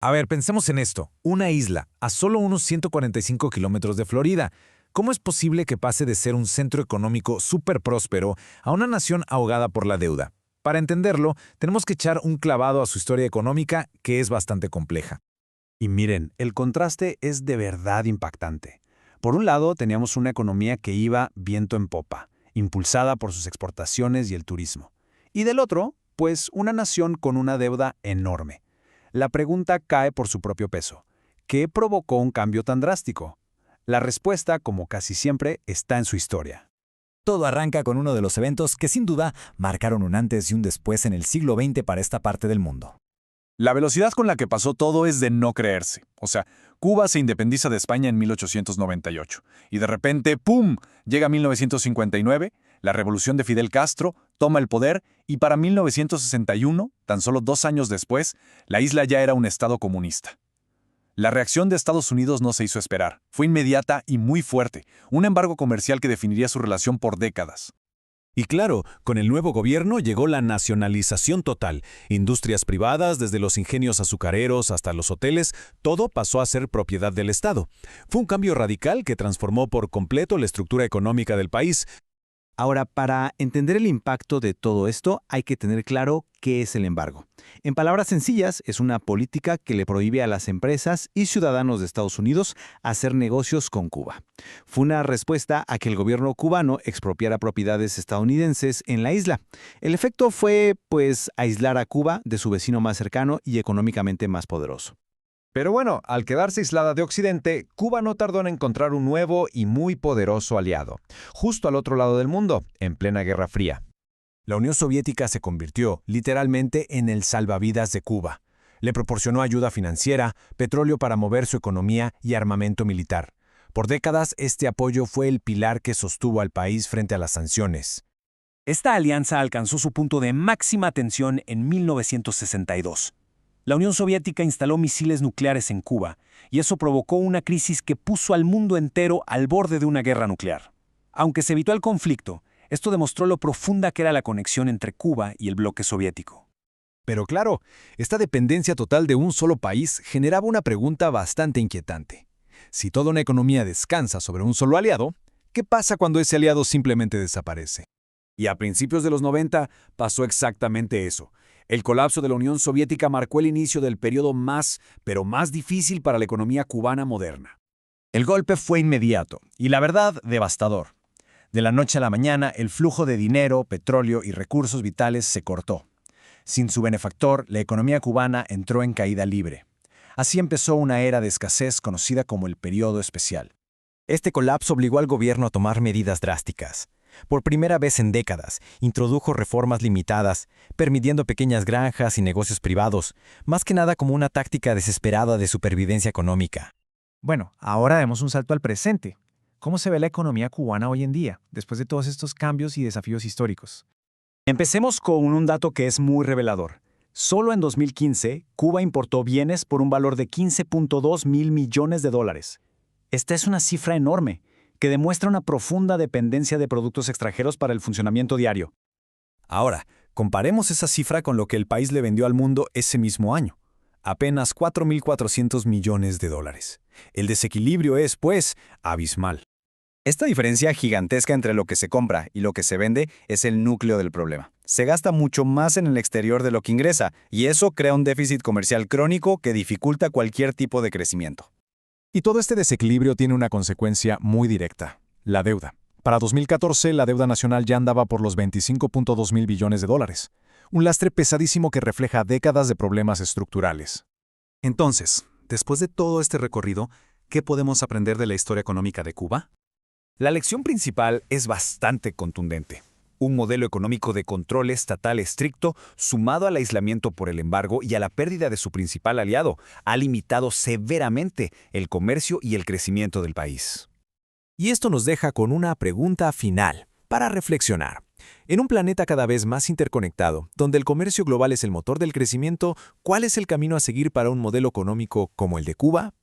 A ver, pensemos en esto. Una isla, a solo unos 145 kilómetros de Florida. ¿Cómo es posible que pase de ser un centro económico súper próspero a una nación ahogada por la deuda? Para entenderlo, tenemos que echar un clavado a su historia económica, que es bastante compleja. Y miren, el contraste es de verdad impactante. Por un lado, teníamos una economía que iba viento en popa, impulsada por sus exportaciones y el turismo. Y del otro, pues una nación con una deuda enorme. La pregunta cae por su propio peso. ¿Qué provocó un cambio tan drástico? La respuesta, como casi siempre, está en su historia. Todo arranca con uno de los eventos que sin duda marcaron un antes y un después en el siglo XX para esta parte del mundo. La velocidad con la que pasó todo es de no creerse. O sea, Cuba se independiza de España en 1898 y de repente, ¡pum!, llega 1959, la revolución de Fidel Castro toma el poder y para 1961, tan solo 2 años después, la isla ya era un estado comunista. La reacción de Estados Unidos no se hizo esperar. Fue inmediata y muy fuerte, un embargo comercial que definiría su relación por décadas. Y claro, con el nuevo gobierno llegó la nacionalización total. Industrias privadas, desde los ingenios azucareros hasta los hoteles, todo pasó a ser propiedad del Estado. Fue un cambio radical que transformó por completo la estructura económica del país. Ahora, para entender el impacto de todo esto, hay que tener claro qué es el embargo. En palabras sencillas, es una política que le prohíbe a las empresas y ciudadanos de Estados Unidos hacer negocios con Cuba. Fue una respuesta a que el gobierno cubano expropiara propiedades estadounidenses en la isla. El efecto fue, pues, aislar a Cuba de su vecino más cercano y económicamente más poderoso. Pero bueno, al quedarse aislada de Occidente, Cuba no tardó en encontrar un nuevo y muy poderoso aliado, justo al otro lado del mundo, en plena Guerra Fría. La Unión Soviética se convirtió, literalmente, en el salvavidas de Cuba. Le proporcionó ayuda financiera, petróleo para mover su economía y armamento militar. Por décadas, este apoyo fue el pilar que sostuvo al país frente a las sanciones. Esta alianza alcanzó su punto de máxima tensión en 1962. La Unión Soviética instaló misiles nucleares en Cuba, y eso provocó una crisis que puso al mundo entero al borde de una guerra nuclear. Aunque se evitó el conflicto, esto demostró lo profunda que era la conexión entre Cuba y el bloque soviético. Pero claro, esta dependencia total de un solo país generaba una pregunta bastante inquietante. Si toda una economía descansa sobre un solo aliado, ¿qué pasa cuando ese aliado simplemente desaparece? Y a principios de los 90 pasó exactamente eso. El colapso de la Unión Soviética marcó el inicio del periodo más difícil para la economía cubana moderna. El golpe fue inmediato y, la verdad, devastador. De la noche a la mañana, el flujo de dinero, petróleo y recursos vitales se cortó. Sin su benefactor, la economía cubana entró en caída libre. Así empezó una era de escasez conocida como el Período Especial. Este colapso obligó al gobierno a tomar medidas drásticas. Por primera vez en décadas, introdujo reformas limitadas, permitiendo pequeñas granjas y negocios privados, más que nada como una táctica desesperada de supervivencia económica. Bueno, ahora demos un salto al presente. ¿Cómo se ve la economía cubana hoy en día, después de todos estos cambios y desafíos históricos? Empecemos con un dato que es muy revelador. Solo en 2015, Cuba importó bienes por un valor de 15.2 mil millones de dólares. Esta es una cifra enorme, que demuestra una profunda dependencia de productos extranjeros para el funcionamiento diario. Ahora, comparemos esa cifra con lo que el país le vendió al mundo ese mismo año. Apenas 4.400 millones de dólares. El desequilibrio es, pues, abismal. Esta diferencia gigantesca entre lo que se compra y lo que se vende es el núcleo del problema. Se gasta mucho más en el exterior de lo que ingresa, y eso crea un déficit comercial crónico que dificulta cualquier tipo de crecimiento. Y todo este desequilibrio tiene una consecuencia muy directa: la deuda. Para 2014, la deuda nacional ya andaba por los 25.2 mil billones de dólares. Un lastre pesadísimo que refleja décadas de problemas estructurales. Entonces, después de todo este recorrido, ¿qué podemos aprender de la historia económica de Cuba? La lección principal es bastante contundente. Un modelo económico de control estatal estricto, sumado al aislamiento por el embargo y a la pérdida de su principal aliado, ha limitado severamente el comercio y el crecimiento del país. Y esto nos deja con una pregunta final, para reflexionar. En un planeta cada vez más interconectado, donde el comercio global es el motor del crecimiento, ¿cuál es el camino a seguir para un modelo económico como el de Cuba?